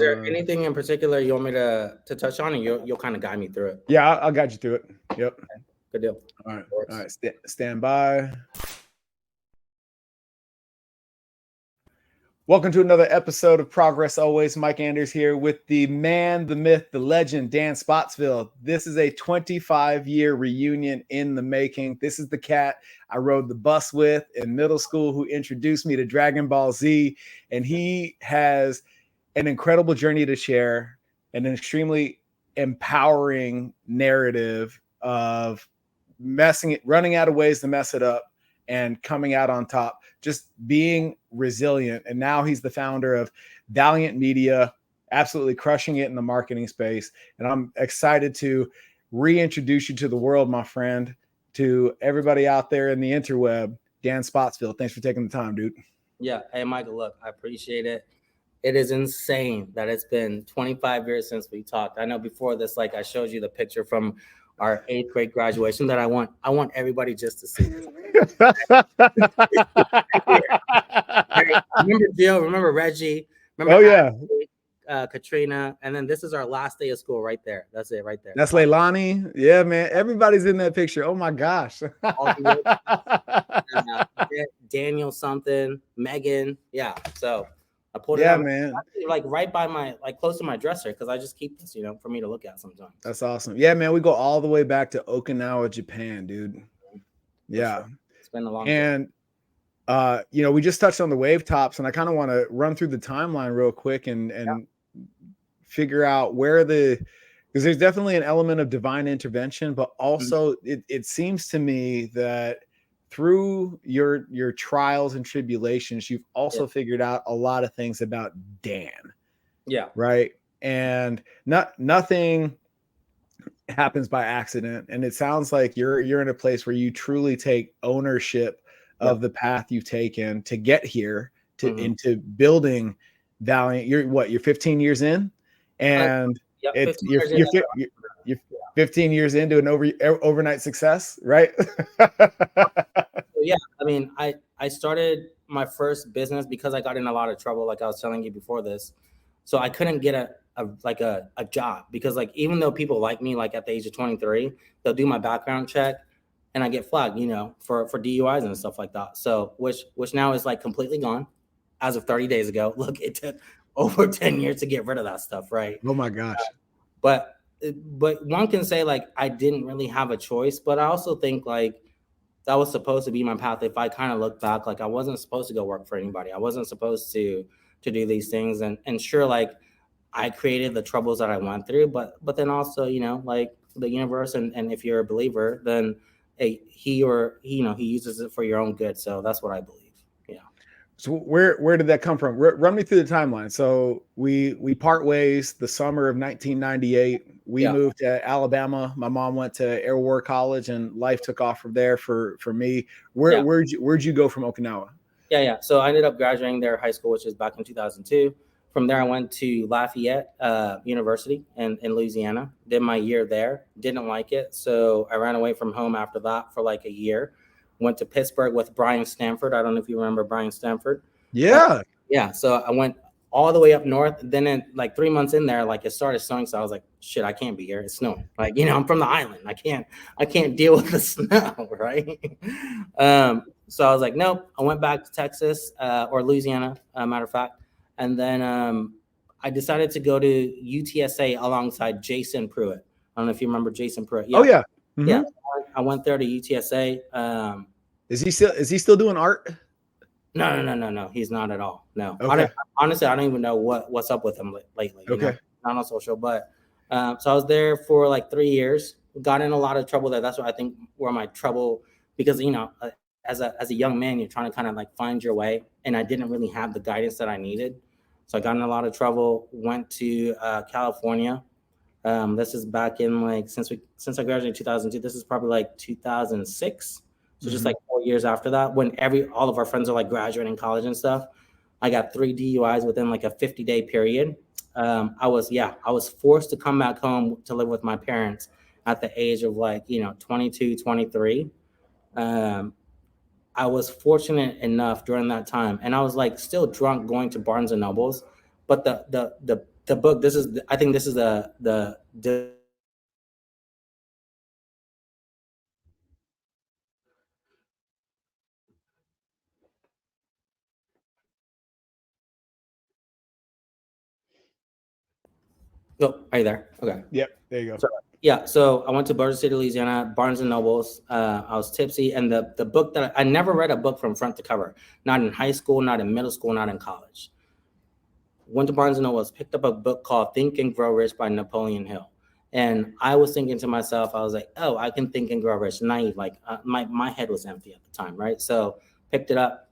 there anything in particular you want me to touch on, and you'll kind of guide me through it? Yeah, I'll guide you through it. Yep. Okay. Good deal. All right. Stand by. Welcome to another episode of Progress Always. Mike Anders here with the man, the myth, the legend, Dan Spottsville. This is a 25-year reunion in the making. This is the cat I rode the bus with in middle school who introduced me to Dragon Ball Z, and he has an incredible journey to share, an extremely empowering narrative of running out of ways to mess it up and coming out on top, just being resilient. And now he's the founder of Valynt Media, absolutely crushing it in the marketing space. And I'm excited to reintroduce you to the world, my friend, to everybody out there in the interweb. Dan Spottsville, thanks for taking the time, dude. Yeah. Hey, Michael, look, I appreciate it. It is insane that it's been 25 years since we talked. I know before this, like I showed you the picture from our 8th grade graduation that I want everybody just to see. Remember Jill, remember Reggie, remember Katrina, and then this is our last day of school right there. That's it right there. That's Leilani. Yeah, man. Everybody's in that picture. Oh my gosh. Daniel something, Megan. Yeah. So I pulled it out, man. Like right by close to my dresser, because I just keep this, for me to look at sometimes. That's awesome. Yeah, man. We go all the way back to Okinawa, Japan, dude. Yeah. It's been a long time. And we just touched on the wave tops, and I kind of want to run through the timeline real quick and figure out because there's definitely an element of divine intervention, but also it seems to me that through your trials and tribulations, you've also figured out a lot of things about Dan. Yeah. Right. And nothing happens by accident. And it sounds like you're in a place where you truly take ownership of the path you've taken to get here into building Valynt. You're 15 years in, and you're 15 years into an overnight success, right? Yeah, I mean, I started my first business because I got in a lot of trouble, like I was telling you before this. So I couldn't get a job because, like, even though people like me, like at the age of 23, they'll do my background check and I get flagged, for DUIs and stuff like that. So which now is like completely gone as of 30 days ago. Look, it took over 10 years to get rid of that stuff, right? Oh my gosh. But one can say, like, I didn't really have a choice, but I also think, like, that was supposed to be my path. If I kind of look back, like, I wasn't supposed to go work for anybody. I wasn't supposed to do these things. And sure, like, I created the troubles that I went through, but then also, like, the universe, and if you're a believer, then he uses it for your own good. So that's what I believe. Yeah. So where did that come from? Run me through the timeline. So we part ways the summer of 1998. We moved to Alabama. My mom went to Air War College, and life took off from there for me. Where'd you go from Okinawa? Yeah. So I ended up graduating there high school, which is back in 2002. From there, I went to Lafayette University in Louisiana. Did my year there. Didn't like it, so I ran away from home after that for like a year. Went to Pittsburgh with Brian Stanford. I don't know if you remember Brian Stanford. Yeah. So I went all the way up north. Then in like 3 months in there, like, it started snowing. So I was like, shit, I can't be here. It's snowing. Like, I'm from the island. I can't deal with the snow, right? So I was like, nope. I went back to Texas or Louisiana, matter of fact. And then I decided to go to UTSA alongside Jason Pruitt. I don't know if you remember Jason Pruitt. Yeah. Oh yeah. Mm-hmm. Yeah. I went there to UTSA. Is he still doing art? No. He's not at all. No. Okay. Honestly, I don't even know what's up with him lately. Okay. Not on social, but so I was there for like 3 years. Got in a lot of trouble there. That's what I think where my trouble, because as a young man, you're trying to kind of like find your way, and I didn't really have the guidance that I needed. So I got in a lot of trouble. Went to California. This is back in like since I graduated in 2002. This is probably like 2006. So just like 4 years after that, when all of our friends are like graduating college and stuff, I got 3 DUIs within like a 50-day period. I was forced to come back home to live with my parents at the age of like 22, 23. I was fortunate enough during that time, and I was like still drunk going to Barnes and Nobles, but the the book, I think this is the oh, are you there? Okay. Yep, there you go. So, yeah, so I went to Boulder City, Louisiana, Barnes and Nobles. I was tipsy, and the book that I never read a book from front to cover, not in high school, not in middle school, not in college. Went to Barnes and Nobles, picked up a book called Think and Grow Rich by Napoleon Hill. And I was thinking to myself, I was like, oh, I can think and grow rich. Naive, like my head was empty at the time, right? So picked it up.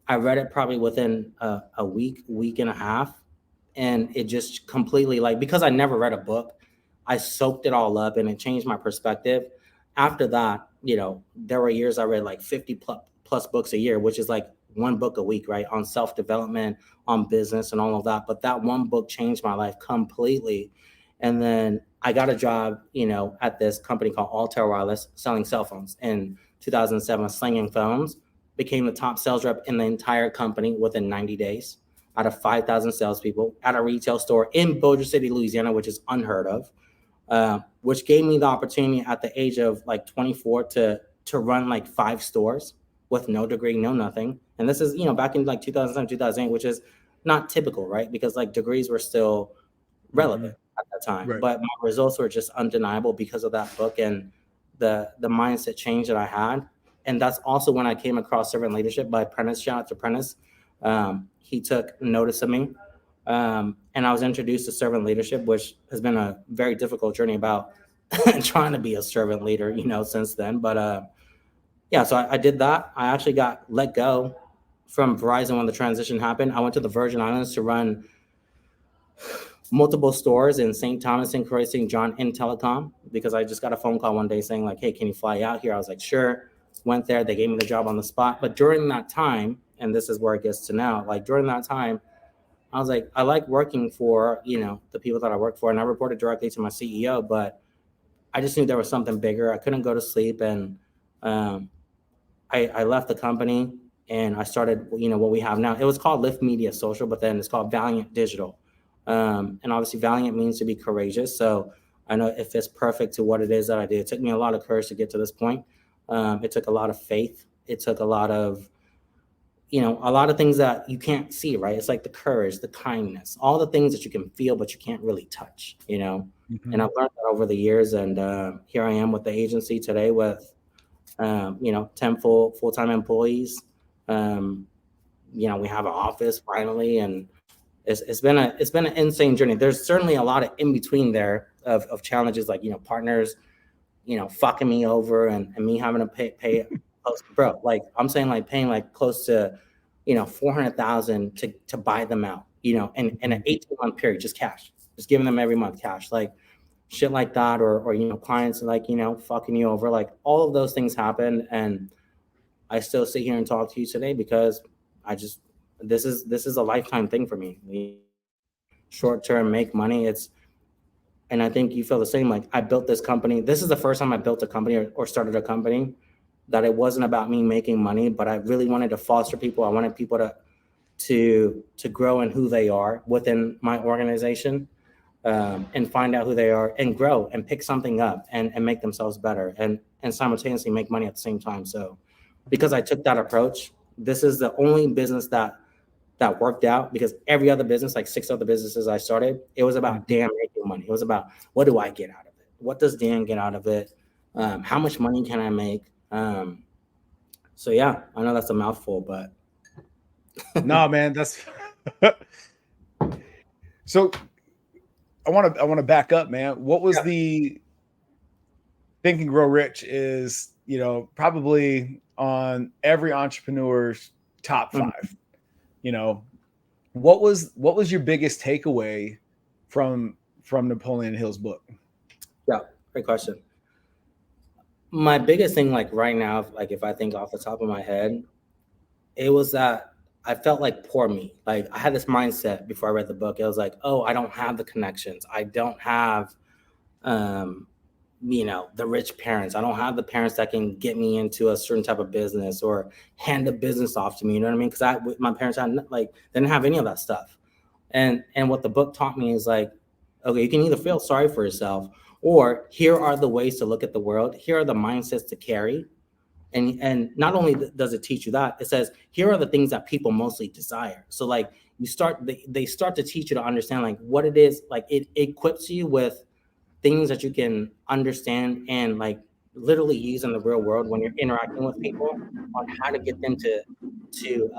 I read it probably within a week and a half. And it just completely, like, because I never read a book, I soaked it all up and it changed my perspective. After that, there were years I read like 50 plus books a year, which is like one book a week, right? On self-development, on business and all of that. But that one book changed my life completely. And then I got a job, at this company called Altair Wireless, selling cell phones in 2007, slinging phones, became the top sales rep in the entire company within 90 days out of 5,000 salespeople at a retail store in Boulder City, Louisiana, which is unheard of, which gave me the opportunity at the age of like 24 to run like 5 stores with no degree, no nothing. And this is, back in like 2007, 2008, which is not typical, right? Because like degrees were still relevant at that time. Right. But my results were just undeniable because of that book and the mindset change that I had. And that's also when I came across servant leadership by Prentice. Shout out to Prentice. He took notice of me. And I was introduced to servant leadership, which has been a very difficult journey about trying to be a servant leader, since then. But yeah, so I did that. I actually got let go from Verizon when the transition happened. I went to the Virgin Islands to run multiple stores in St. Thomas, St. Croix, St. John in telecom, because I just got a phone call one day saying like, hey, can you fly out here? I was like, sure. Went there. They gave me the job on the spot. But during that time, and this is where it gets to now, like during that time, I was like, I like working for, the people that I work for, and I reported directly to my CEO, but I just knew there was something bigger. I couldn't go to sleep. And I left the company and I started, what we have now. It was called Lift Media Social, but then it's called Valynt Digital. And obviously Valiant means to be courageous. So I know it fits perfect to what it is that I did. It took me a lot of courage to get to this point. It took a lot of faith. It took a lot of, a lot of things that you can't see, right? It's like the courage, the kindness, all the things that you can feel, but you can't really touch, And I've learned that over the years. And here I am with the agency today with, 10 full-time employees. We have an office finally, and it's been an insane journey. There's certainly a lot of in between there of challenges, like, partners, fucking me over and me having to pay bro, like I'm saying, like paying like close to, 400,000 to buy them out, in an 18-month period, just cash, just giving them every month cash, like shit like that, or clients like, fucking you over, like all of those things happen. And I still sit here and talk to you today because this is a lifetime thing for me. Short term, make money. And I think you feel the same. Like I built this company. This is the first time I built a company or started a company that it wasn't about me making money, but I really wanted to foster people. I wanted people to grow in who they are within my organization, and find out who they are and grow and pick something up and make themselves better and simultaneously make money at the same time. So because I took that approach, this is the only business that worked out, because every other business, like 6 other businesses I started, it was about Dan making money. It was about, what do I get out of it? What does Dan get out of it? How much money can I make? So yeah, I know that's a mouthful, but no, man, that's so I want to back up, man. What was the Think and Grow Rich is, probably on every entrepreneur's top 5. What was your biggest takeaway from Napoleon Hill's book? Yeah, great question. My biggest thing, like right now, like if I think off the top of my head, it was that I felt like poor me. Like I had this mindset before I read the book. It was like, oh, I don't have the connections. I don't have, the rich parents. I don't have the parents that can get me into a certain type of business or hand the business off to me. You know what I mean? Because my parents didn't have any of that stuff. And what the book taught me is like, okay, you can either feel sorry for yourself, or here are the ways to look at the world. Here are the mindsets to carry. And not only does it teach you that, it says here are the things that people mostly desire. So like they start to teach you to understand like what it is. Like it equips you with things that you can understand and like literally use in the real world when you're interacting with people, on how to get them to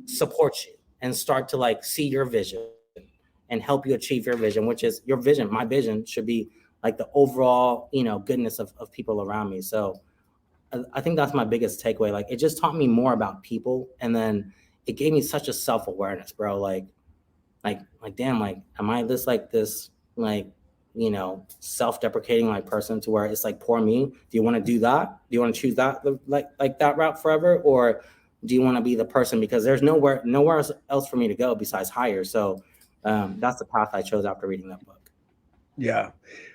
support you and start to like see your vision and help you achieve your vision, which is your vision. My vision should be like the overall, goodness of people around me. So I think that's my biggest takeaway. Like it just taught me more about people, and then it gave me such a self-awareness, bro. Like damn, like am I this like self-deprecating like person to where it's like poor me? Do you want to do that? Do you want to choose that like that route forever, or do you want to be the person, because there's nowhere else for me to go besides higher? So that's the path I chose after reading that book. Yeah.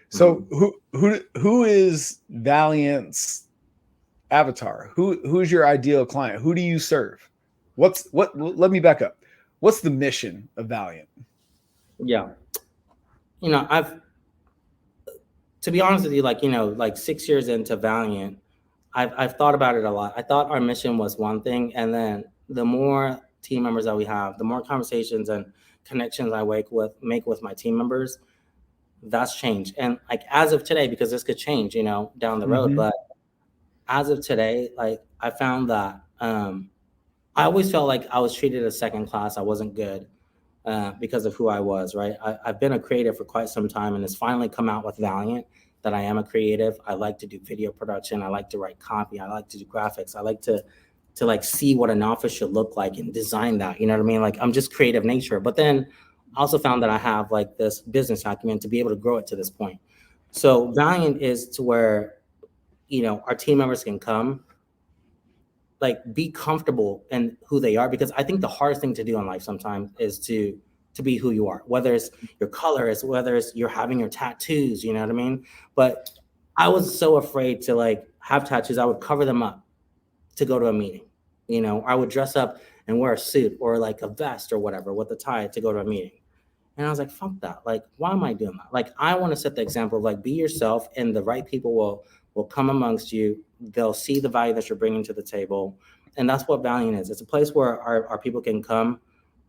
So who is Valynt's avatar? Who's your ideal client? Who do you serve? Let me back up. What's the mission of Valynt? Yeah. To be honest with you, like 6 years into Valynt, I've thought about it a lot. I thought our mission was one thing, and then the more team members that we have, the more conversations and connections I make with my team members, that's changed. And like as of today, because this could change, down the road, but as of today, like I found that I always felt like I was treated as second class. I wasn't good because of who I was, right? I've been a creative for quite some time, and it's finally come out with Valynt that I am a creative. I like to do video production. I like to write copy. I like to do graphics. I like to like see what an office should look like and design that. You know what I mean? Like I'm just creative nature. But then I also found that I have like this business acumen to be able to grow it to this point. So Valynt is to where, our team members can come, like be comfortable in who they are, because I think the hardest thing to do in life sometimes is to be who you are, whether it's your colors, whether it's you're having your tattoos, you know what I mean? But I was so afraid to like have tattoos. I would cover them up to go to a meeting. I would dress up and wear a suit or like a vest or whatever with a tie to go to a meeting. And I was like, fuck that. Like, why am I doing that? Like, I want to set the example of like, be yourself, and the right people will come amongst you. They'll see the value that you're bringing to the table. And that's what Valynt is. It's a place where our people can come,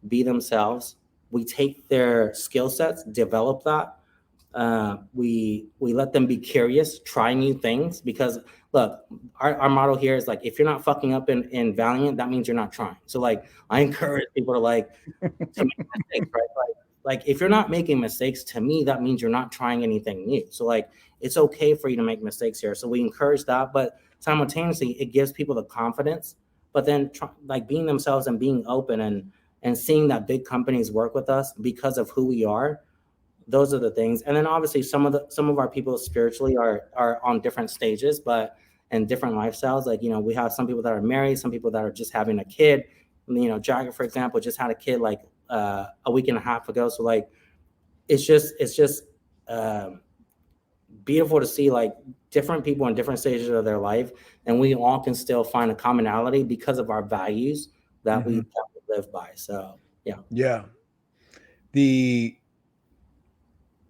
be themselves. We take their skill sets, develop that. We let them be curious, try new things, because look, our motto here is like, if you're not fucking up in Valynt, that means you're not trying. So like, I encourage people to like to make mistakes, right? Like if you're not making mistakes, to me, that means you're not trying anything new. So like, it's okay for you to make mistakes here. So we encourage that, but simultaneously, it gives people the confidence. But then, like being themselves and being open and seeing that big companies work with us because of who we are. Those are the things. And then obviously, some of our people spiritually are on different stages, but and different lifestyles. Like we have some people that are married, some people that are just having a kid. Jagger, for example, just had a kid like a week and a half ago. So like, it's just beautiful to see like different people in different stages of their life, and we all can still find a commonality because of our values that we live by. So yeah.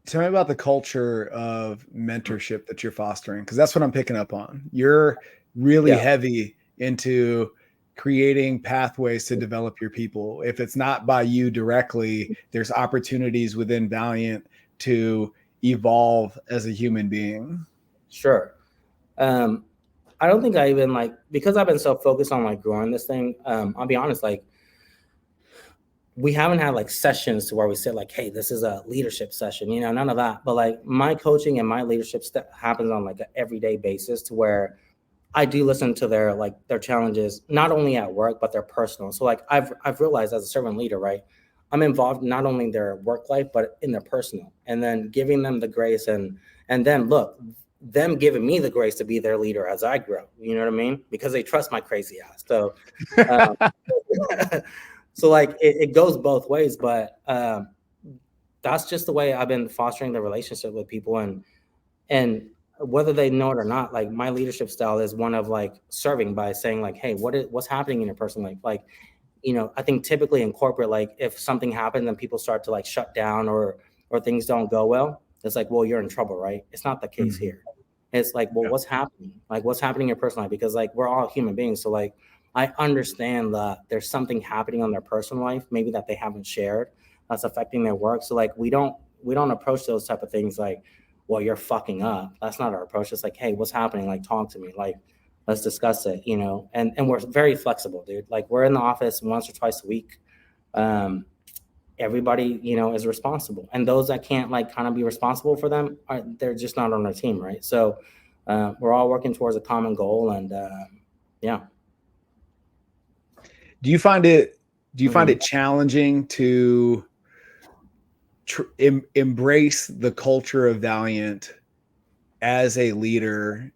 Tell me about the culture of mentorship that you're fostering, because that's what I'm picking up on. You're really heavy into creating pathways to develop your people. If it's not by you directly, there's opportunities within Valynt to evolve as a human being. Sure. I don't think I even like, because I've been so focused on like growing this thing. I'll be honest, like we haven't had like sessions to where we sit like, hey, this is a leadership session, none of that. But like my coaching and my leadership happens on like an everyday basis, to where I do listen to their challenges, not only at work, but their personal. So like I've realized as a servant leader, right, I'm involved not only in their work life, but in their personal, and then giving them the grace and then look, them giving me the grace to be their leader as I grow, you know what I mean? Because they trust my crazy ass. So, so like it goes both ways, but that's just the way I've been fostering the relationship with people, and whether they know it or not, like my leadership style is one of like serving by saying like, hey, what's happening in your personal life? Like, I think typically in corporate, like if something happens and people start to like shut down or things don't go well, it's like, well, you're in trouble, right? It's not the case here. It's like, well, what's happening? Like what's happening in your personal life? Because like we're all human beings. So like I understand that there's something happening on their personal life, maybe that they haven't shared, that's affecting their work. So like we don't approach those type of things like, well, you're fucking up. That's not our approach. It's like, hey, what's happening? Like talk to me. Like let's discuss it, and we're very flexible, dude. Like we're in the office once or twice a week. Everybody, is responsible. And those that can't like kind of be responsible for them, they're just not on our team, right? So we're all working towards a common goal, and yeah. Do you find it challenging to embrace the culture of Valynt as a leader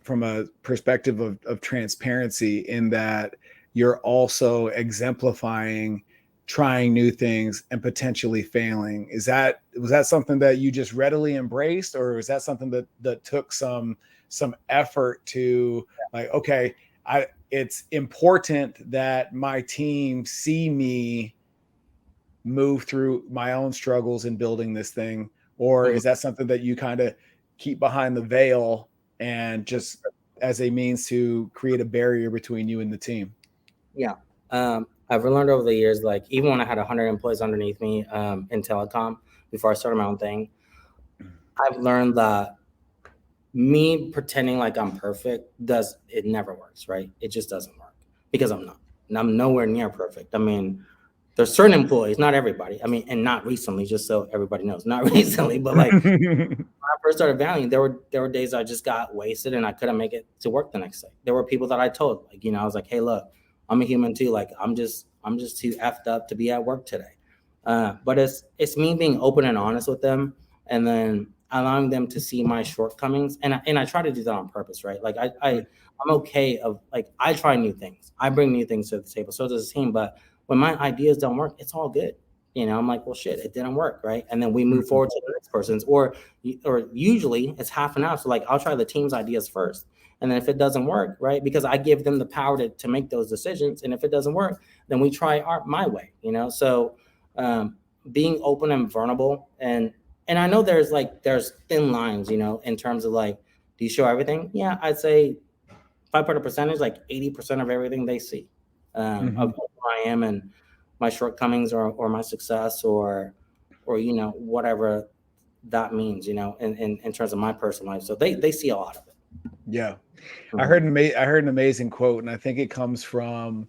from a perspective of transparency, in that you're also exemplifying trying new things and potentially failing? Was that something that you just readily embraced, or was that something that took some effort to like, okay, it's important that my team see me move through my own struggles in building this thing? Or is that something that you kind of keep behind the veil and just as a means to create a barrier between you and the team? Yeah. I've learned over the years, like even when I had 100 employees underneath me in telecom before I started my own thing, I've learned that me pretending like I'm perfect it never works, right? It just doesn't work because I'm not. And I'm nowhere near perfect. I mean, there's certain employees, not everybody. I mean, and not recently, just so everybody knows, not recently, but like when I first started Valynt, there were days I just got wasted and I couldn't make it to work the next day. There were people that I told, like, I was like, hey, look, I'm a human too. Like, I'm just too effed up to be at work today. But it's me being open and honest with them, and then allowing them to see my shortcomings. And I try to do that on purpose, right? Like I'm okay of like, I try new things. I bring new things to the table. So does the team. But when my ideas don't work, it's all good. I'm like, well, shit, it didn't work, right? And then we move forward to the next person's, or usually it's half an hour. So like, I'll try the team's ideas first. And then if it doesn't work, right, because I give them the power to make those decisions. And if it doesn't work, then we try my way, So being open and vulnerable. And I know there's thin lines, in terms of like, do you show everything? Yeah, I'd say 5% percentage, like 80% of everything they see of who I am and my shortcomings or my success or whatever that means, in terms of my personal life. So they see a lot of it. Yeah. I heard an amazing quote, and I think it comes from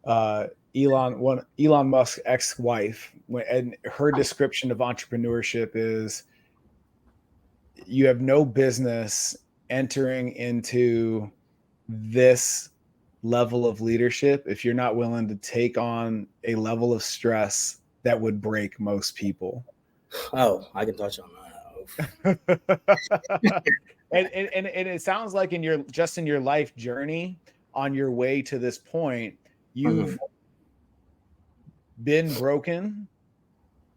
Elon Musk's ex-wife, and her description of entrepreneurship is, you have no business entering into this level of leadership if you're not willing to take on a level of stress that would break most people. Oh, I can touch on that. And it sounds like in your life journey on your way to this point, you've been broken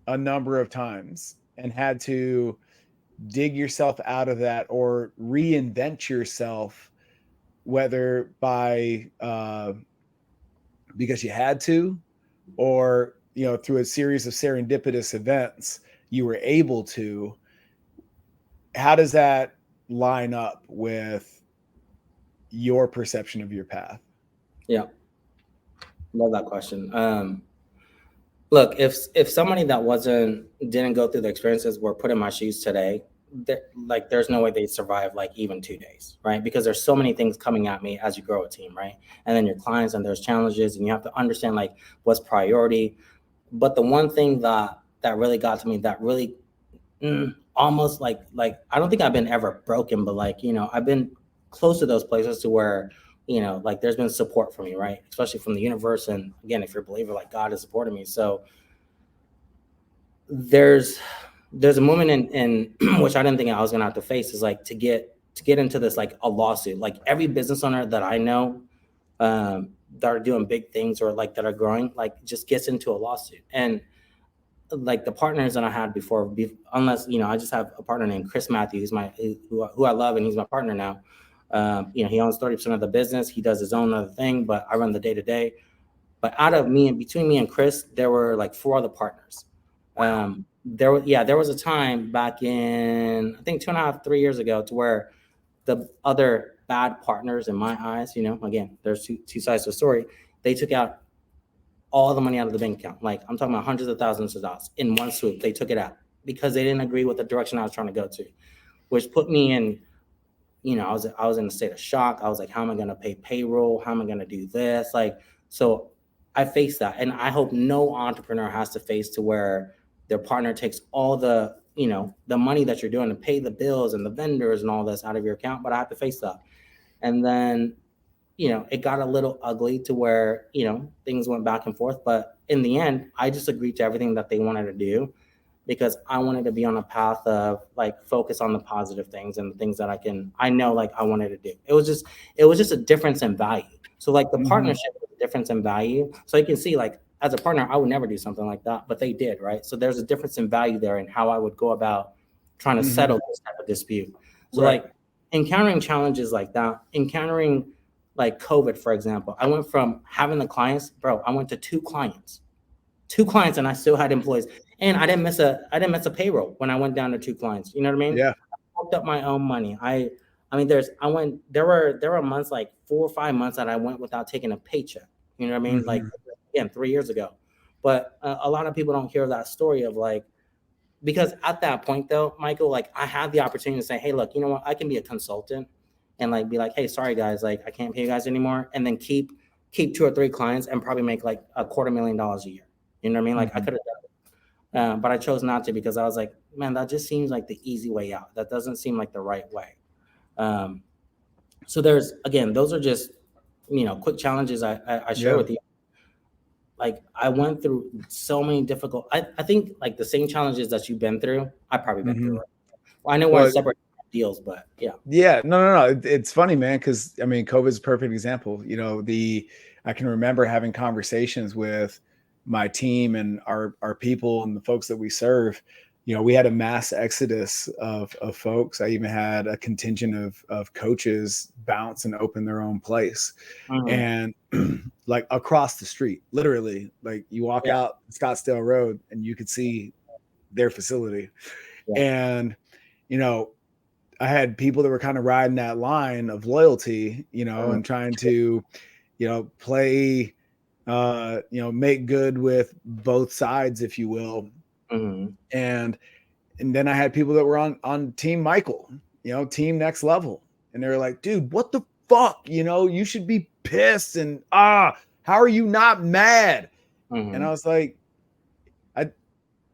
a number of times and had to dig yourself out of that or reinvent yourself, whether by because you had to, or through a series of serendipitous events you were able to. How does that line up with your perception of your path? Yeah, love that question. Look, if somebody that didn't go through the experiences were put in my shoes today, there's no way they'd survive like even 2 days, right? Because there's so many things coming at me as you grow a team, right? And then your clients, and there's challenges, and you have to understand like what's priority. But the one thing that really got to me, that really almost like I don't think I've been ever broken, but like I've been close to those places to where like there's been support for me, right? Especially from the universe, and again, if you're a believer, like God has supported me. So there's a moment in which I didn't think I was gonna have to face, is like to get into this like a lawsuit. Like every business owner that I know that are doing big things or like that are growing, like just gets into a lawsuit. And like the partners that I had before, unless I just have a partner named Chris Matthews, who I love, and he's my partner now. He owns 30% of the business. He does his own other thing, but I run the day-to-day. But out of me and between me and Chris, there were like 4 other partners. Wow. There was a time back in, I think 2.5, 3 years ago, to where the other bad partners in my eyes, again, there's two sides to the story. They took out all the money out of the bank account. Like, I'm talking about hundreds of thousands of dollars in one swoop. They took it out because they didn't agree with the direction I was trying to go to, which put me in, I was in a state of shock. I was like, how am I going to pay payroll? How am I going to do this? Like, so I faced that. And I hope no entrepreneur has to face to where their partner takes all the, the money that you're doing to pay the bills and the vendors and all this out of your account. But I have to face that. And then, it got a little ugly to where, things went back and forth. But in the end, I just agreed to everything that they wanted to do because I wanted to be on a path of like focus on the positive things and the things that I know, like I wanted to do. It was just a difference in value. So like the partnership was a difference in value. So you can see, like, as a partner, I would never do something like that, but they did, right? So there's a difference in value there in how I would go about trying to settle this type of dispute. So like encountering challenges like that, encountering like COVID, for example, I went from having the clients, bro, I went to 2 clients, and I still had employees. And I didn't miss a payroll when I went down to 2 clients. You know what I mean? Yeah. I fucked up my own money. There were months, like 4 or 5 months, that I went without taking a paycheck. You know what I mean? Like, again, 3 years ago. But a lot of people don't hear that story of like, because at that point though, Michael, like I had the opportunity to say, hey, look, you know what? I can be a consultant and like be like, hey, sorry guys, like I can't pay you guys anymore. And then keep 2 or 3 clients and probably make like $250,000 a year. You know what I mean? Like I could have done it. But I chose not to because I was like, man, that just seems like the easy way out. That doesn't seem like the right way. So those are just, quick challenges I share with you. Like I went through so many difficult, I think like the same challenges that you've been through, I've probably been through it. Well, I know we're in separate deals, but yeah. Yeah, no. It's funny, man, because I mean, COVID is a perfect example. I can remember having conversations with my team and our people and the folks that we serve. We had a mass exodus of folks. I even had a contingent of coaches bounce and open their own place. And like across the street, literally, like you walk out Scottsdale Road and you could see their facility. And, I had people that were kind of riding that line of loyalty, and trying to, play, make good with both sides, if you will. And then I had people that were on Team Michael, Team Next Level. And they were like, dude, what the fuck? You should be pissed. And how are you not mad? And I was like,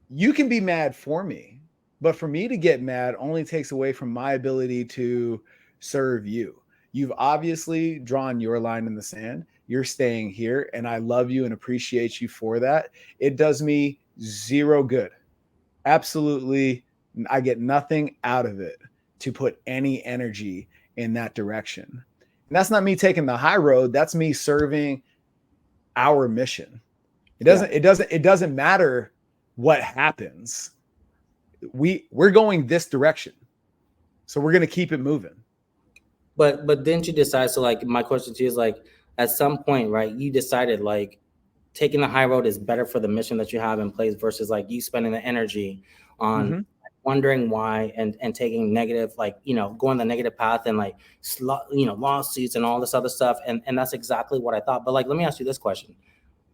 you can be mad for me. But for me to get mad only takes away from my ability to serve you. You've obviously drawn your line in the sand. You're staying here, and I love you and appreciate you for that. It does me zero good. Absolutely, I get nothing out of it to put any energy in that direction. And that's not me taking the high road. That's me serving our mission. It doesn't matter what happens. We're going this direction, so we're going to keep it moving. But didn't you decide? So like my question to you is like, at some point, right, you decided like taking the high road is better for the mission that you have in place versus like you spending the energy on wondering why and taking negative, like, going the negative path and like, lawsuits and all this other stuff. And that's exactly what I thought. But like, let me ask you this question.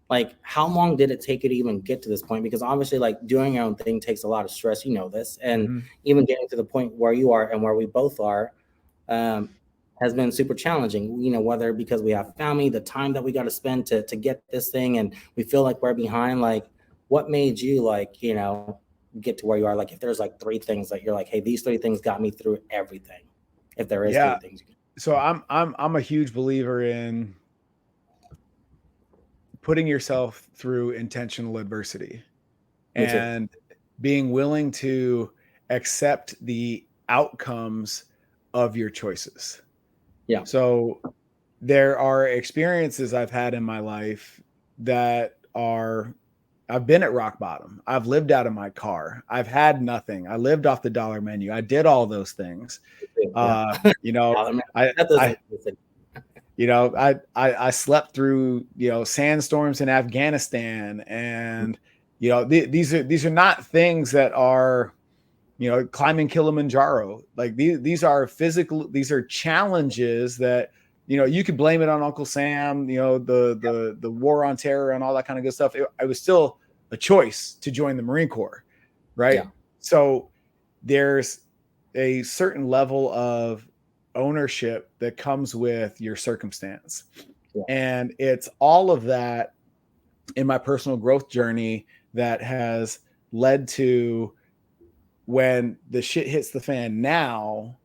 Like, how long did it take you to even get to this point? Because obviously, like, doing your own thing takes a lot of stress, this, and even getting to the point where you are and where we both are has been super challenging, whether because we have family, the time that we got to spend to get this thing, and we feel like we're behind. Like, what made you, like, get to where you are? Like, if there's like 3 things that you're like, hey, these 3 things got me through everything. If there is 3 things. So I'm a huge believer in putting yourself through intentional adversity and being willing to accept the outcomes of your choices. Yeah. So there are experiences I've had in my life that I've been at rock bottom. I've lived out of my car. I've had nothing. I lived off the dollar menu. I did all those things. I slept through, sandstorms in Afghanistan, and, these are not things that are, climbing Kilimanjaro. Like these are these are challenges that, you could blame it on Uncle Sam, the war on terror and all that kind of good stuff. It was still a choice to join the Marine Corps, right? Yeah. So there's a certain level of ownership that comes with your circumstance. Yeah. And it's all of that in my personal growth journey that has led to, when the shit hits the fan now,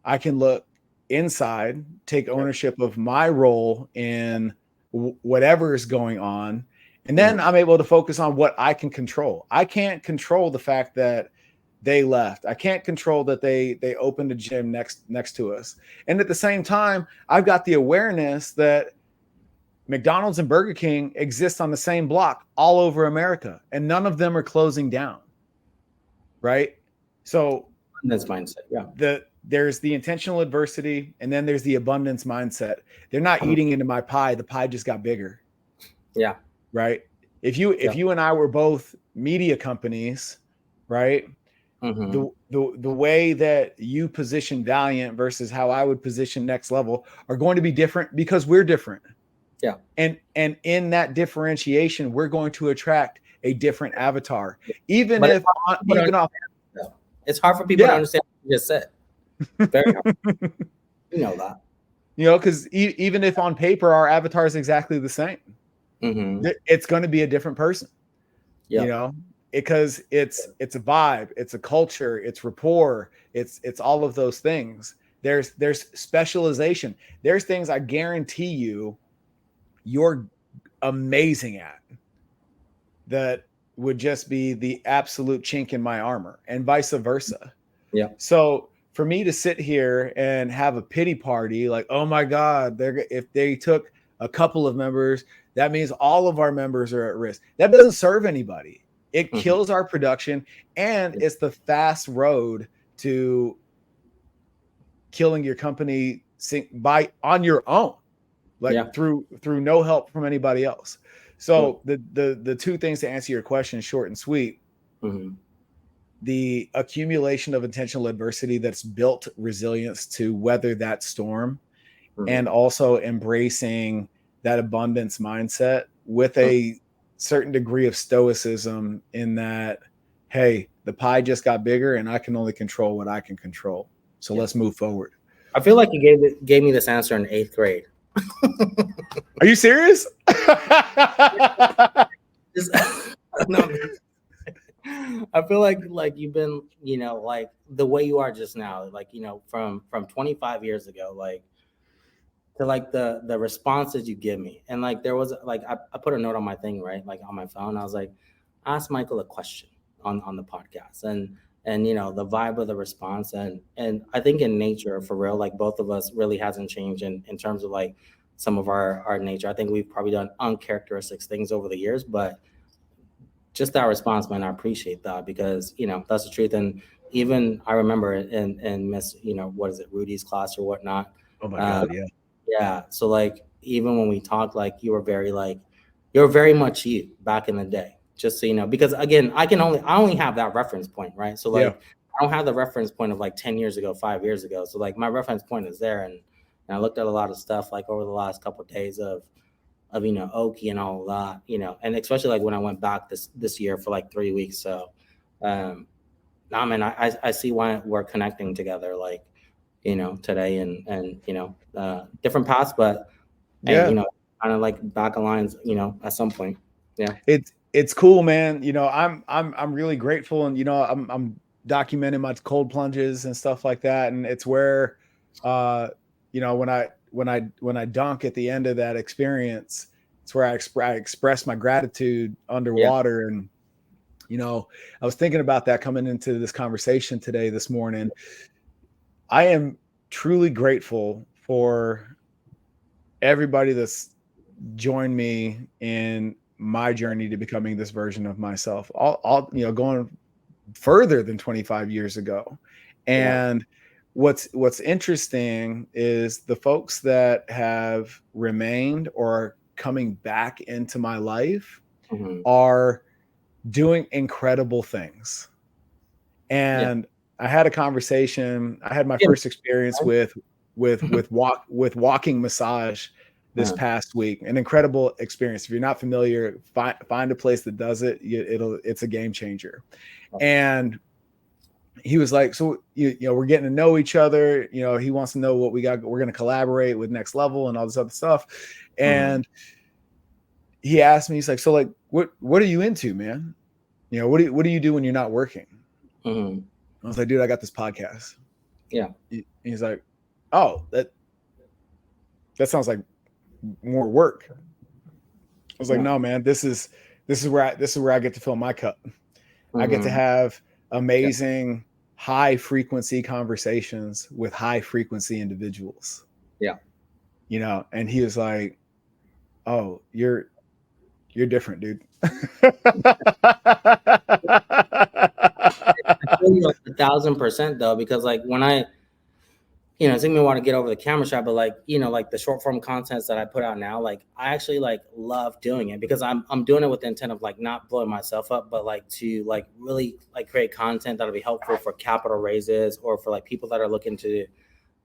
I can look inside, take ownership of my role in whatever is going on. And then I'm able to focus on what I can control. I can't control the fact that they left. I can't control that they opened a gym next to us. And at the same time, I've got the awareness that McDonald's and Burger King exist on the same block all over America, and none of them are closing down. Right? So that's mindset. Yeah. There's the intentional adversity, and then there's the abundance mindset. They're not eating into my pie. The pie just got bigger. Yeah. Right. If you and I were both media companies, right? The way that you position Valynt versus how I would position Next Level are going to be different, because we're different. Yeah. And in that differentiation, we're going to attract a different avatar. It's hard for people to understand what you just said. Very hard. You know that. Because even if on paper our avatar is exactly the same, it's going to be a different person. Because it's a vibe, it's a culture, it's rapport, it's all of those things. There's specialization. There's things I guarantee you're amazing at that would just be the absolute chink in my armor, and vice versa. Yeah. So for me to sit here and have a pity party, like, oh my God, if they took a couple of members, that means all of our members are at risk. That doesn't serve anybody. It kills our production, and it's the fast road to killing your company on your own, through no help from anybody else. So the two things to answer your question, short and sweet, the accumulation of intentional adversity that's built resilience to weather that storm, and also embracing that abundance mindset with a certain degree of stoicism, in that, hey, the pie just got bigger and I can only control what I can control. So let's move forward. I feel like you gave me this answer in 8th grade. Are you serious? No, I feel like you've been, like the way you are just now, like, from 25 years ago, like, to like the responses you give me. And like, there was like, I put a note on my thing, right? Like on my phone, I was like, ask Michael a question on the podcast, and the vibe of the response. And I think in nature, for real, like both of us really hasn't changed in terms of like some of our nature. I think we've probably done uncharacteristic things over the years, but just that response, man, I appreciate that, because, that's the truth. And even I remember in Miss, what is it, Rudy's class or whatnot. Oh my God. Yeah. Yeah. So like, even when we talked, like you were very much you back in the day, just so you know, because again, I only have that reference point, right? So like, I don't have the reference point of like 10 years ago, 5 years ago. So like my reference point is there. And I looked at a lot of stuff like over the last couple of days of Oki and all of that, and especially like when I went back this year for like 3 weeks. So, nah, man, I see why we're connecting together, like, today, and different paths, but kind of like back aligns, at some point. Yeah. It's cool, man. I'm really grateful, and I'm documenting my cold plunges and stuff like that, and it's where when I dunk at the end of that experience, it's where I express my gratitude underwater. And I was thinking about that coming into this conversation this morning. I am truly grateful for everybody that's joined me in my journey to becoming this version of myself, all going further than 25 years ago. And what's interesting is the folks that have remained or are coming back into my life Mm-hmm. are doing incredible things. Yeah. And I had a conversation. I had my Yeah. first experience with walking massage this Uh-huh. past week. An incredible experience. If you're not familiar, find a place that does it. It's a game changer. And he was like, so you know, we're getting to know each other. You know, he wants to know what we got. We're going to collaborate with Next Level and all this other stuff. And he asked me, he's like, so like, what are you into, man? You know, what do you do when you're not working? Mm-hmm. I was like, dude, I got this podcast. Yeah. He's like, oh, that sounds like more work. I was like, no, man, this is where I get to fill my cup. I get to have amazing high frequency conversations with high frequency individuals. Yeah. You know, and he was like, oh, you're different, dude. I feel you like 1,000% though, because like when I, you know, it took me a while to get over the camera shot, but like, you know, like the short form contents that I put out now, like I actually like love doing it because I'm doing it with the intent of like not blowing myself up, but like to like really like create content that'll be helpful for capital raises or for like people that are looking to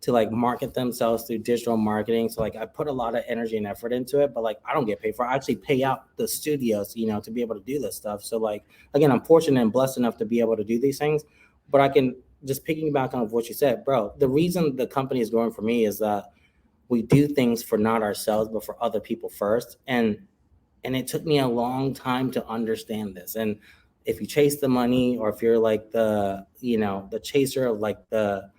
like market themselves through digital marketing. So like I put a lot of energy and effort into it, but like I don't get paid for it. I actually pay out the studios, you know, to be able to do this stuff. So like, again, I'm fortunate and blessed enough to be able to do these things, but I can just piggyback on what you said, bro. The reason the company is growing for me is that we do things for not ourselves, but for other people first. And it took me a long time to understand this. And if you chase the money or if you're like the, you know, the chaser of like the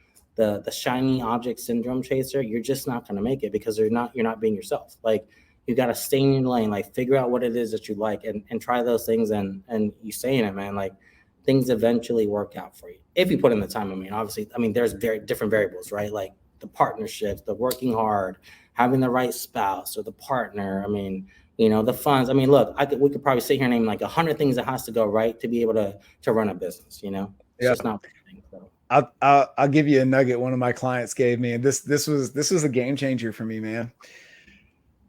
shiny object syndrome chaser, you're just not going to make it because you're not being yourself. Like you got to stay in your lane, like figure out what it is that you like and try those things. And you stay in it, man, like things eventually work out for you. If you put in the time, I mean, obviously, I mean, there's very different variables, right? Like the partnerships, the working hard, having the right spouse or the partner. I mean, you know, the funds. I mean, look, we could probably sit here and name like 100 things that has to go right to be able to run a business. You know, it's just not. So. I'll give you a nugget one of my clients gave me, and this was a game changer for me, man.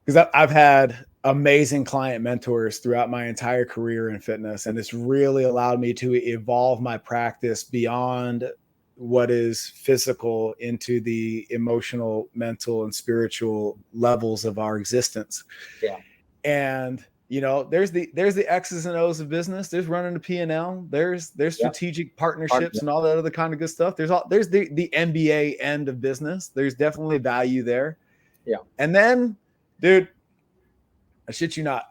Because I've had amazing client mentors throughout my entire career in fitness, and this really allowed me to evolve my practice beyond what is physical into the emotional, mental, and spiritual levels of our existence. Yeah. And you know, there's the X's and O's of business. There's running the P&L. There's strategic partnerships and all that other kind of good stuff. There's the MBA end of business. There's definitely value there. Yeah. And then, dude, I shit you not,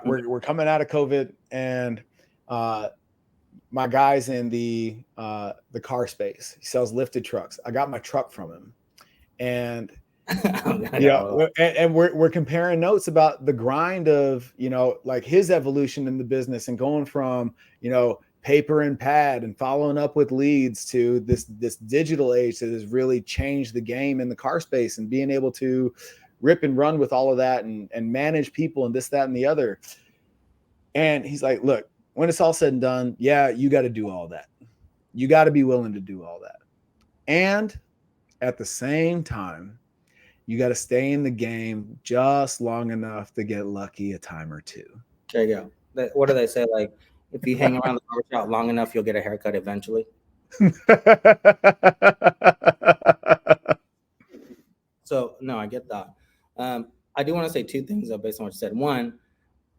we're coming out of COVID, and my guy's in the car space. He sells lifted trucks. I got my truck from him, and you know, and we're comparing notes about the grind of, you know, like his evolution in the business and going from, you know, paper and pad and following up with leads to this digital age that has really changed the game in the car space, and being able to rip and run with all of that and manage people and this, that, and the other. And he's like, look, when it's all said and done, yeah, you got to do all that. You got to be willing to do all that. And at the same time, you got to stay in the game just long enough to get lucky a time or two. There you go. What do they say? Like, if you hang around the barbershop long enough, you'll get a haircut eventually. So, no, I get that. I do want to say two things, though, based on what you said. One,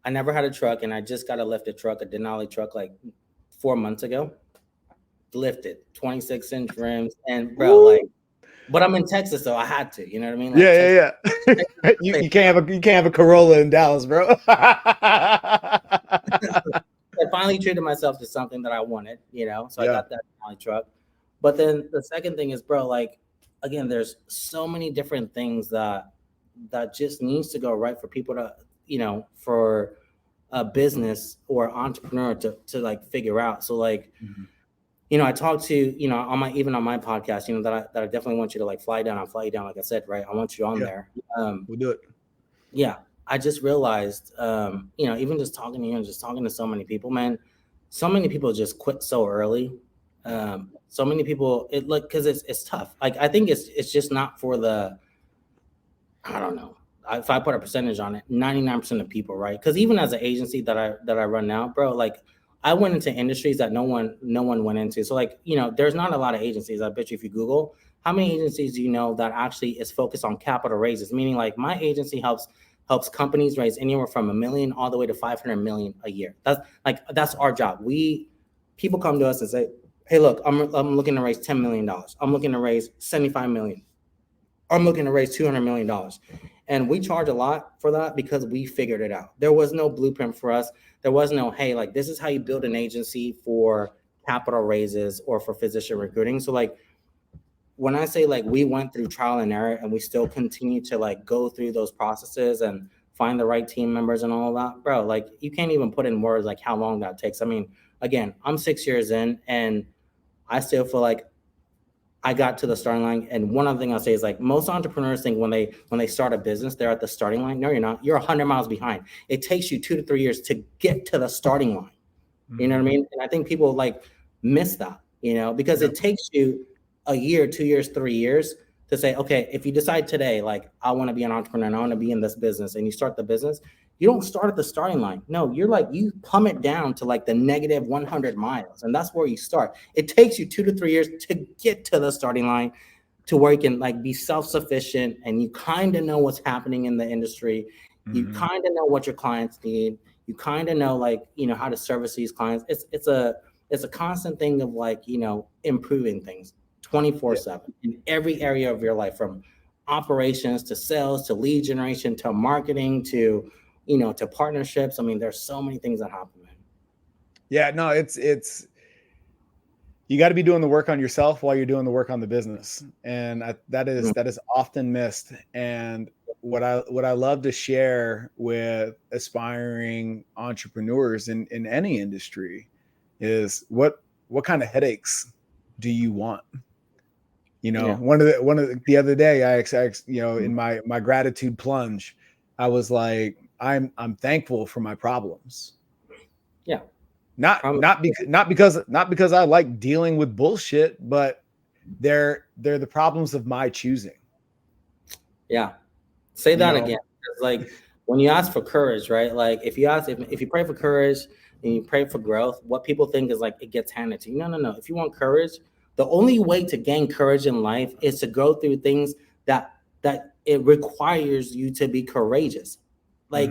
I never had a truck, and I just got a lifted truck, a Denali truck, like 4 months ago. Lifted, 26-inch rims. And, bro, like, but I'm in Texas, so I had to. You know what I mean? Like, yeah. You can't have a Corolla in Dallas, bro. I finally treated myself to something that I wanted, you know. So I got that truck. But then the second thing is, bro, like, again, there's so many different things that just needs to go right for people to, you know, for a business or entrepreneur to like figure out. So like. You know, I talked to, you know, on my podcast, you know, that I definitely want you to like fly down. I'll fly you down, like I said, right? I want you on there. We'll do it. Yeah. I just realized, you know, even just talking to you and just talking to so many people, man, so many people just quit so early. So many people, because it's tough. Like, I think it's just not for the, I don't know. If I put a percentage on it, 99% of people, right? Because even as an agency that I run now, bro, like, I went into industries that no one went into. So, like, there's not a lot of agencies. I bet you if you Google, how many agencies do you know that actually is focused on capital raises? Meaning, like, my agency helps companies raise anywhere from $1 million all the way to 500 million a year. That's our job. People come to us and say, hey, look, I'm looking to raise $10 million. I'm looking to raise 75 million. I'm looking to raise $200 million. And we charge a lot for that because we figured it out. There was no blueprint for us. There was no, hey, like, this is how you build an agency for capital raises or for physician recruiting. So, like, when I say, like, we went through trial and error and we still continue to, like, go through those processes and find the right team members and all of that, bro, like, you can't even put in words like how long that takes. I mean, again, I'm 6 years in and I still feel like I got to the starting line. And one other thing I'll say is, like, most entrepreneurs think when they start a business, they're at the starting line. No, you're not. You're 100 miles behind. It takes you 2 to 3 years to get to the starting line. You know what I mean? And I think people, like, miss that, because it takes you a year, 2 years, 3 years to say, okay, if you decide today, like, I want to be an entrepreneur and I want to be in this business, and you start the business, you don't start at the starting line. No, you plummet down to, like, the negative 100 miles. And that's where you start. It takes you 2 to 3 years to get to the starting line, to where you can, like, be self-sufficient and you kind of know what's happening in the industry. You kind of know what your clients need. You kind of know, like, how to service these clients. It's a constant thing of, like, improving things 24/7 in every area of your life, from operations to sales to lead generation to marketing to to partnerships. I mean, there's so many things that happen, man. Yeah, no, it's you got to be doing the work on yourself while you're doing the work on the business, and that is often missed. And what I love to share with aspiring entrepreneurs in any industry is what kind of headaches do you want? One of the other day, I in my gratitude plunge, I was like, I'm thankful for my problems. Yeah. Not because I like dealing with bullshit, but they're the problems of my choosing. Yeah. Say that again. It's like, when you ask for courage, right? Like, if you pray for courage and you pray for growth, what people think is, like, it gets handed to you. No. If you want courage, the only way to gain courage in life is to go through things that it requires you to be courageous. Like,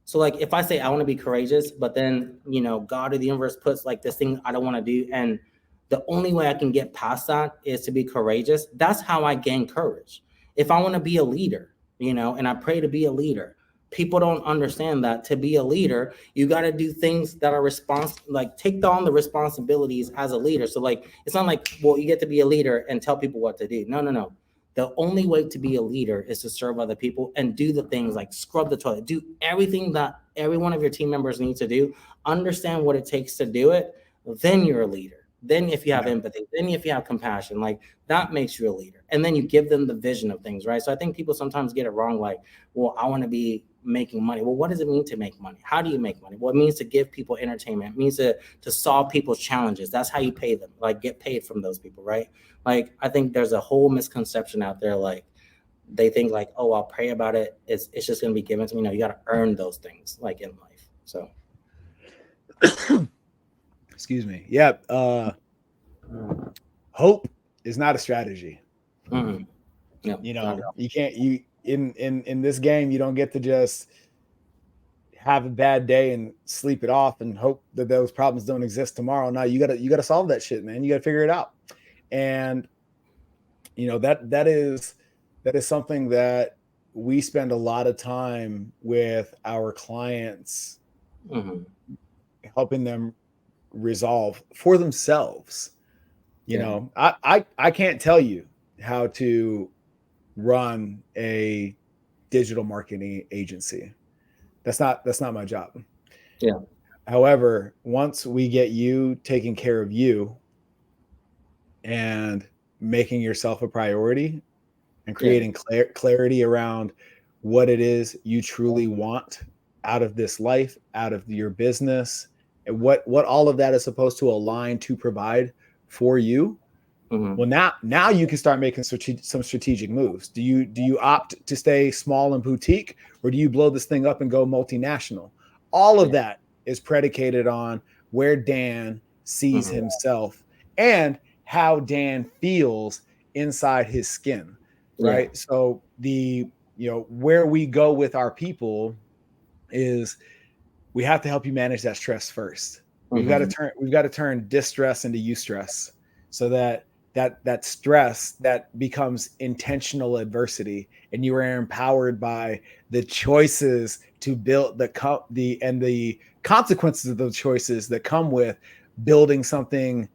so, like, if I say I want to be courageous, but then, God or the universe puts, like, this thing I don't want to do, and the only way I can get past that is to be courageous, that's how I gain courage. If I want to be a leader, and I pray to be a leader, people don't understand that to be a leader, you got to do things that are take on the responsibilities as a leader. So, like, it's not like, well, you get to be a leader and tell people what to do. No. The only way to be a leader is to serve other people and do the things like scrub the toilet, do everything that every one of your team members needs to do, understand what it takes to do it. Then you're a leader. Then if you have empathy, then if you have compassion, like, that makes you a leader. And then you give them the vision of things, right? So I think people sometimes get it wrong. Like, well, I want to be making money. Well, what does it mean to make money? How do you make money? Well, it means to give people entertainment. It means to solve people's challenges. That's how you pay them, like, get paid from those people, right? Like, I think there's a whole misconception out there. Like, they think, like, oh, I'll pray about it. It's just going to be given to me. No, you got to earn those things, like, in life. So. Excuse me. Yeah. Hope is not a strategy. Yeah. You can't, in this game, you don't get to just have a bad day and sleep it off and hope that those problems don't exist tomorrow. No, you gotta solve that shit, man. You gotta figure it out. And that is something that we spend a lot of time with our clients, helping them resolve for themselves. I can't tell you how to run a digital marketing agency. That's not my job. Yeah. However, once we get you taking care of you and making yourself a priority and creating clarity around what it is you truly want out of this life, out of your business, and what all of that is supposed to align to provide for you. Well, now you can start making some strategic moves. Do you opt to stay small and boutique, or do you blow this thing up and go multinational? All of that is predicated on where Dan sees himself and how Dan feels inside his skin, right? So where we go with our people is we have to help you manage that stress first. We've got to turn distress into eustress, so that stress that becomes intentional adversity, and you are empowered by the choices to build the consequences of those choices that come with building something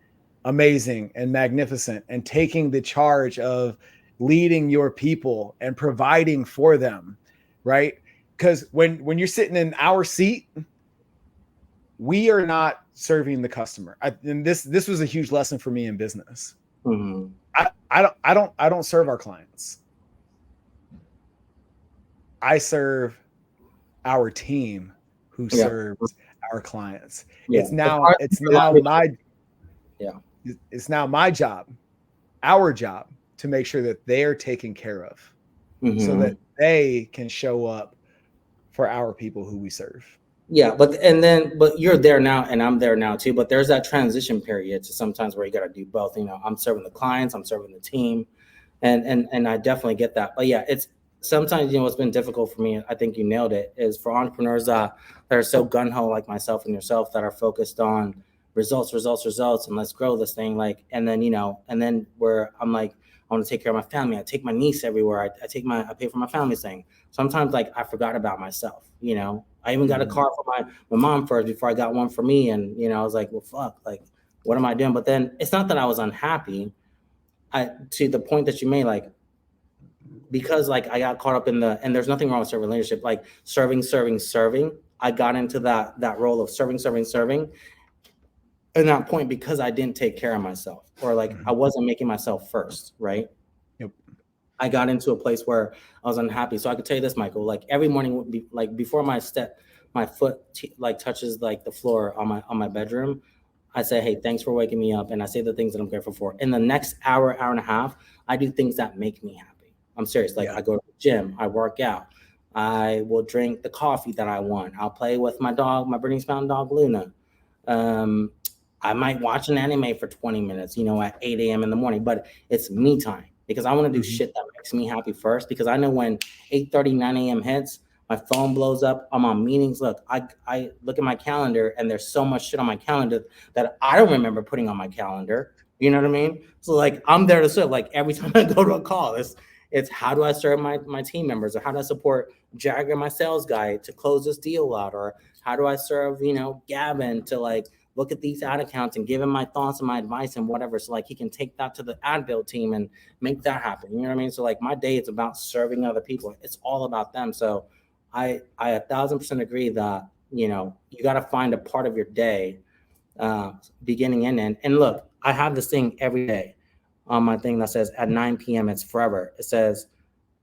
amazing and magnificent, and taking the charge of leading your people and providing for them, right? Because when you're sitting in our seat, we are not serving the customer. And this was a huge lesson for me in business. I don't serve our clients. I serve our team who serves our clients. It's now my job, our job, to make sure that they're taken care of, so that they can show up for our people who we serve. Yeah, but you're there now and I'm there now too. But there's that transition period to sometimes where you got to do both. I'm serving the clients, I'm serving the team, and I definitely get that. But yeah, it's sometimes what's been difficult for me. I think you nailed it. Is for entrepreneurs that are so gun ho like myself and yourself, that are focused on results, and let's grow this thing. And then where I'm like, I want to take care of my family. I take my niece everywhere. I pay for my family's thing. Sometimes I forgot about myself. I even got a car for my mom first before I got one for me. And, I was like, well, fuck, what am I doing? But then it's not that I was unhappy. To the point that you made, because I got caught up in and there's nothing wrong with serving relationship, serving. I got into that role of serving. And that point, because I didn't take care of myself, or I wasn't making myself first. Right. Yep. I got into a place where I was unhappy. So I could tell you this, Michael, every morning would be before my foot touches the floor on my bedroom, I say, hey, thanks for waking me up. And I say the things that I'm grateful for. In the next hour and a half, I do things that make me happy. I'm serious. I go to the gym, I work out, I will drink the coffee that I want. I'll play with my dog, my Bernese Mountain Dog, Luna. I might watch an anime for 20 minutes, at 8 a.m. in the morning, but it's me time, because I want to do shit that makes me happy first. Because I know when 8:30, 9 a.m. hits, my phone blows up. I'm on meetings. Look, I look at my calendar, and there's so much shit on my calendar that I don't remember putting on my calendar. You know what I mean? So I'm there to serve. Every time I go to a call, it's how do I serve my team members, or how do I support Jagger, my sales guy, to close this deal out, or how do I serve, Gavin to look at these ad accounts and give him my thoughts and my advice and whatever. So he can take that to the ad build team and make that happen. You know what I mean? So my day is about serving other people. It's all about them. So I 1,000% agree that, you got to find a part of your day, beginning and end. And look, I have this thing every day on my thing that says at 9 p.m. it's forever. It says,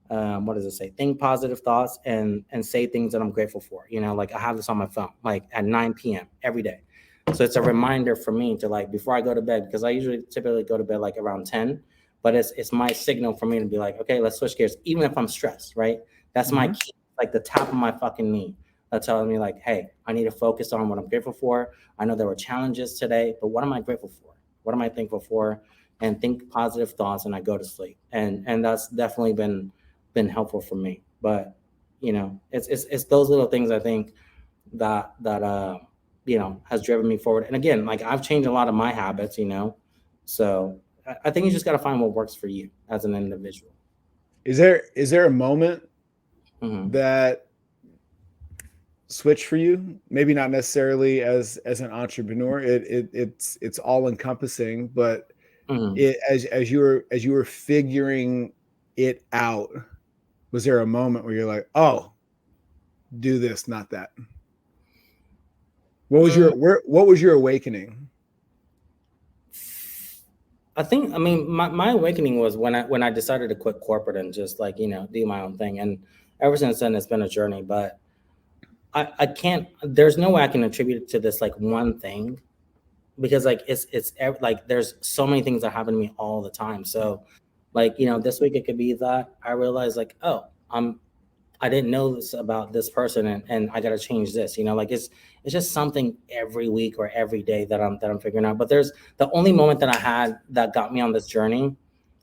what does it say? Think positive thoughts and say things that I'm grateful for. I have this on my phone, at 9 p.m. every day. So it's a reminder for me to before I go to bed, because I typically go to bed around 10, but it's my signal for me to be okay, let's switch gears. Even if I'm stressed, right? That's my key, the top of my fucking knee. That's telling me hey, I need to focus on what I'm grateful for. I know there were challenges today, but what am I grateful for? What am I thankful for? And think positive thoughts, and I go to sleep. And that's definitely been helpful for me. But it's those little things, I think, that has driven me forward. And again, I've changed a lot of my habits, so I think you just got to find what works for you as an individual. Is there a moment that switched for you? Maybe not necessarily as an entrepreneur. It's all encompassing, but as you were figuring it out, was there a moment where you're oh, do this, not that? What was your awakening? I mean, my awakening was when I decided to quit corporate and just do my own thing. And ever since then, it's been a journey. But I can't. There's no way I can attribute it to this one thing. because like like there's so many things that happen to me all the time. So like, this week it could be that I realize like, oh, I didn't know this about this person, and I got to change this, like it's just something every week or every day that I'm figuring out. But there's the only moment that I had that got me on this journey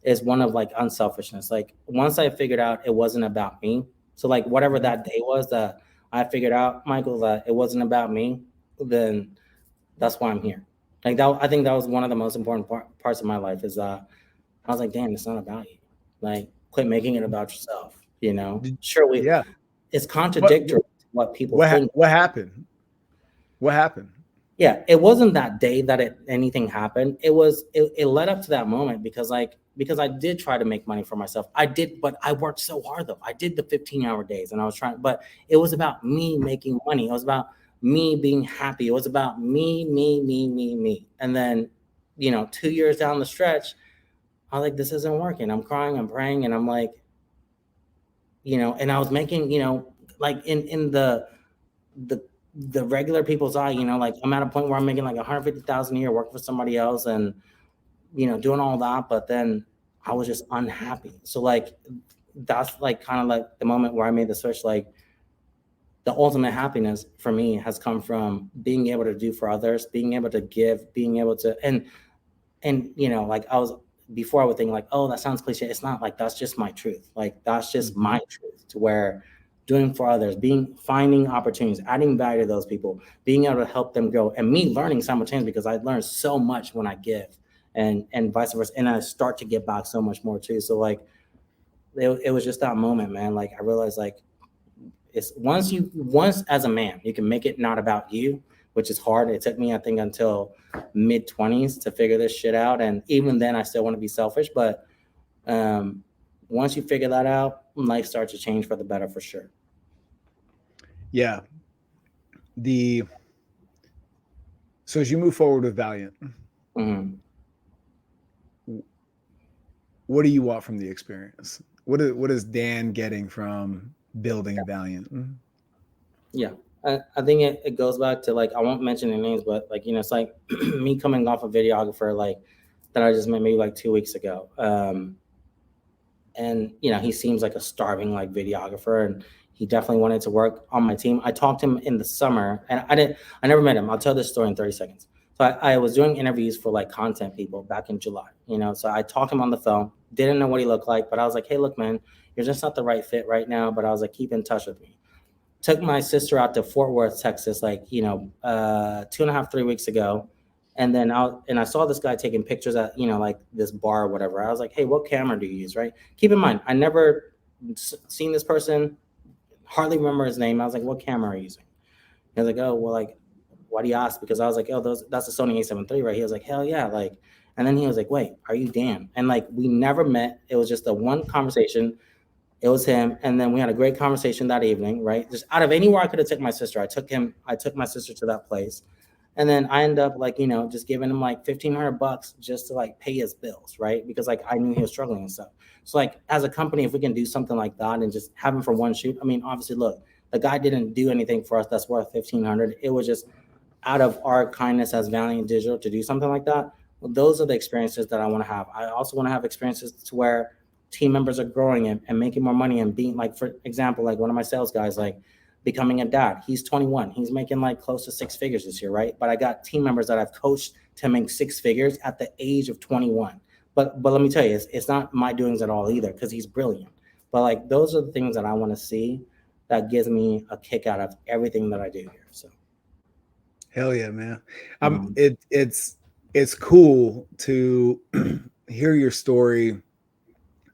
is one of like unselfishness. Like once I figured out it wasn't about me. So like whatever that day was that I figured out, Michael, that it wasn't about me, then that's why I'm here. Like that, I think that was one of the most important parts of my life is I was like, damn, it's not about you. Like quit making it about yourself. Sure, Yeah. it's contradictory to what people think. What happened? What happened? Yeah, it wasn't that day that anything happened. It led up to that moment because I did try to make money for myself. I did, but I worked so hard though. I did the 15-hour days and I was trying, but it was about me making money. It was about me being happy. It was about me. And then, 2 years down the stretch, I was like, this isn't working. I'm crying, I'm praying, and I'm like, and I was making, like in the regular people's eye, like I'm at a point where I'm making like 150,000 a year working for somebody else and, doing all that. But then I was just unhappy. So like, that's like kind of like the moment where I made the switch. Like the ultimate happiness for me has come from being able to do for others, being able to give, being able to, and, like before I would think like, oh, that sounds cliche. It's not. Like, that's just my truth. Like, that's just my truth, to where doing for others, finding opportunities, adding value to those people, being able to help them grow, and me learning simultaneously, because I learned so much when I give and vice versa. And I start to get back so much more too. So like, it was just that moment, man. Like I realized like, it's once as a man, you can make it not about you, which is hard. It took me, I think, until mid-20s to figure this shit out. And even then I still want to be selfish, but once you figure that out, life starts to change for the better, for sure. Yeah. So as you move forward with Valynt, what do you want from the experience? What is Dan getting from building Valynt? Yeah. I think it goes back to, like, I won't mention any names, but like, it's like me coming off a videographer like that I just met maybe like 2 weeks ago. And he seems like a starving like videographer, and he definitely wanted to work on my team. I talked to him in the summer, and I never met him. I'll tell this story in 30 seconds. So I was doing interviews for like content people back in July, so I talked to him on the phone, didn't know what he looked like, but I was like, hey, look, man, you're just not the right fit right now. But I was like, keep in touch with me. Took my sister out to Fort Worth, Texas, like, 2.5, 3 weeks ago. And then I saw this guy taking pictures at, like this bar or whatever. I was like, hey, what camera do you use? Right. Keep in mind, I never seen this person, hardly remember his name. I was like, what camera are you using? He was like, oh, well, like, why do you ask? Because I was like, oh, that's a Sony A7 III, right? He was like, hell yeah. Like, and then he was like, wait, are you Dan? And like, we never met. It was just a one conversation. It was him. And then we had a great conversation that evening, right? Just out of anywhere I could have took my sister, I took my sister to that place. And then I ended up like, just giving him like $1,500 just to like pay his bills, right? Because like I knew he was struggling and stuff. So like as a company, if we can do something like that and just have him for one shoot, I mean, obviously, look, the guy didn't do anything for us that's worth $1,500. It was just out of our kindness as Valynt Digital to do something like that. Well, those are the experiences that I want to have. I also want to have experiences to where team members are growing and making more money and being like, for example, like one of my sales guys, like becoming a dad. He's 21. He's making like close to 6 figures this year, right? But I got team members that I've coached to make 6 figures at the age of 21. But let me tell you, it's not my doings at all either, because he's brilliant. But like those are the things that I want to see that gives me a kick out of everything that I do here. So hell yeah, man. It's cool to hear your story,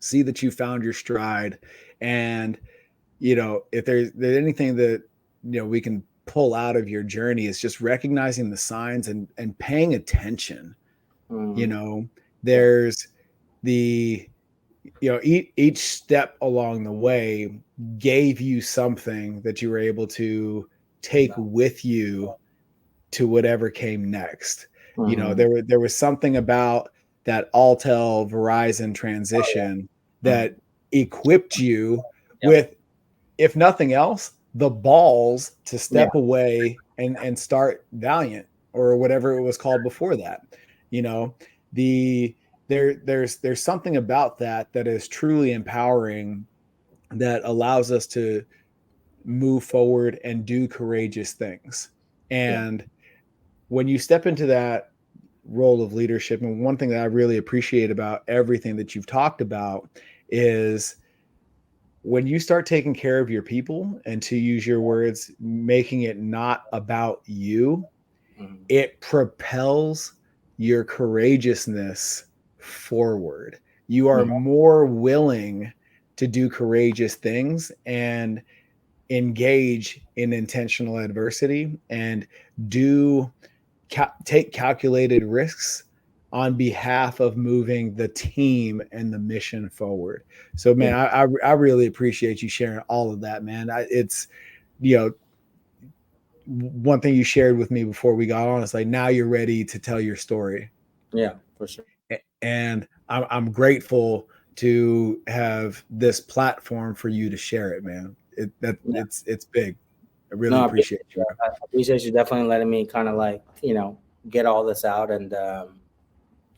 see that you found your stride, and if there's anything that we can pull out of your journey, is just recognizing the signs and paying attention. There's the each step along the way gave you something that you were able to take with you to whatever came next. There was something about that Altel Verizon transition that equipped you with, if nothing else, the balls to step away and start Valynt. or whatever it was called before that. You know, there's something about that is truly empowering, that allows us to move forward and do courageous things. And when you step into that role of leadership, and one thing that I really appreciate about everything that you've talked about is when you start taking care of your people, and, to use your words, making it not about you, it propels your courageousness forward. You are more willing to do courageous things and engage in intentional adversity and take calculated risks on behalf of moving the team and the mission forward. So, man, I really appreciate you sharing all of that, man. It's, you know, one thing you shared with me before we got on is like, now you're ready to tell your story. Yeah, for sure. And I'm grateful to have this platform for you to share it, man. It's big. I really appreciate you. I appreciate you definitely letting me kind of like, you know, get all this out. And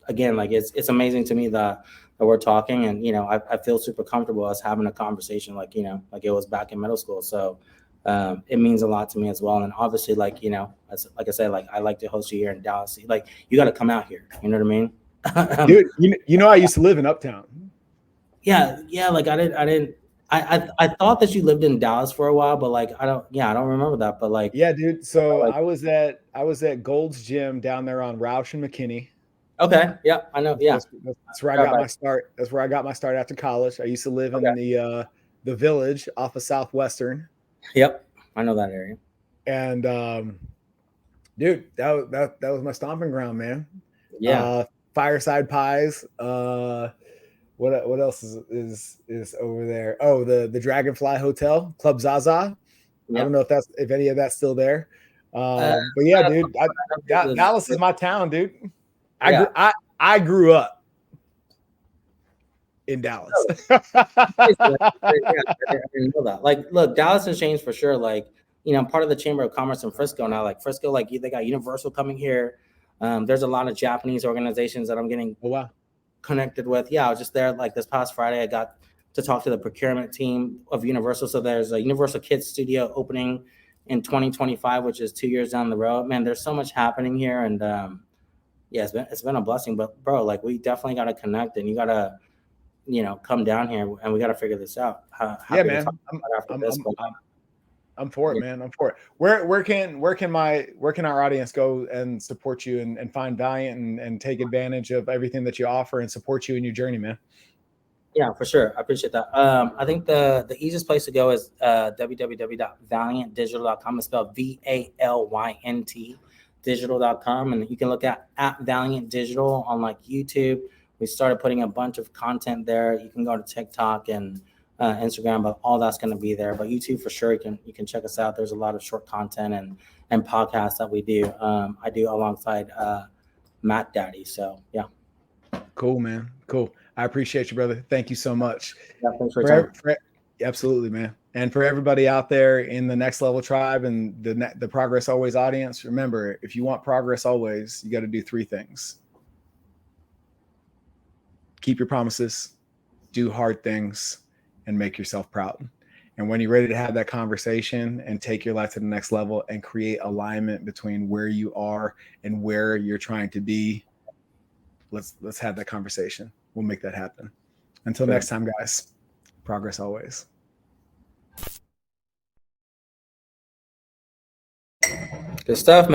again, like it's amazing to me that we're talking, and, you know, I feel super comfortable us having a conversation, like, you know, like it was back in middle school. So it means a lot to me as well. And obviously, like, you know, like I said, like I like to host you here in Dallas. Like, you got to come out here. You know what I mean? Dude, you know, I used to live in Uptown. Yeah. Like I thought that you lived in Dallas for a while, but like I don't remember that. But like, yeah, dude. So like, I was at Gold's Gym down there on Roush and McKinney. Okay, yeah, I know. Yeah, that's where I got my start. That's where I got my start after college. I used to live in the Village off of Southwestern. Yep, I know that area. And dude, that was my stomping ground, man. Yeah. Fireside Pies. What else is over there? Oh, the Dragonfly Hotel, Club Zaza. Yep. I don't know if any of that's still there. But yeah, dude, Dallas is my town, dude. I grew up in Dallas. I didn't know that. Like, look, Dallas has changed for sure. Like, you know, I'm part of the Chamber of Commerce in Frisco now. Like Frisco, like they got Universal coming here. There's a lot of Japanese organizations that I'm getting connected with. Yeah, I was just there like this past Friday. I got to talk to the procurement team of Universal. So there's a Universal Kids Studio opening in 2025, which is 2 years down the road. Man, there's so much happening here, and yeah, it's been a blessing. But bro, like we definitely got to connect, and you got to, you know, come down here, and we got to figure this out. Yeah, man. I'm for it, man. I'm for it. Where can our audience go and support you and find Valynt and take advantage of everything that you offer and support you in your journey, man? Yeah, for sure. I appreciate that. I think the easiest place to go is www.valyntdigital.com. It's spelled VALYNT digital.com, and you can look at Valynt Digital on like YouTube. We started putting a bunch of content there. You can go to TikTok and Instagram, but all that's going to be there. But YouTube for sure, you can check us out. There's a lot of short content and podcasts that we do. I do alongside Matt Daddy. So yeah. Cool, man. Cool. I appreciate you, brother. Thank you so much. Yeah, thanks for your time. Absolutely, man. And for everybody out there in the Next Level Tribe and the Progress Always audience, remember, if you want progress always, you got to do 3 things. Keep your promises, do hard things, and make yourself proud. And when you're ready to have that conversation and take your life to the next level and create alignment between where you are and where you're trying to be, let's have that conversation. We'll make that happen. Until next time, guys, progress always. Good stuff, man.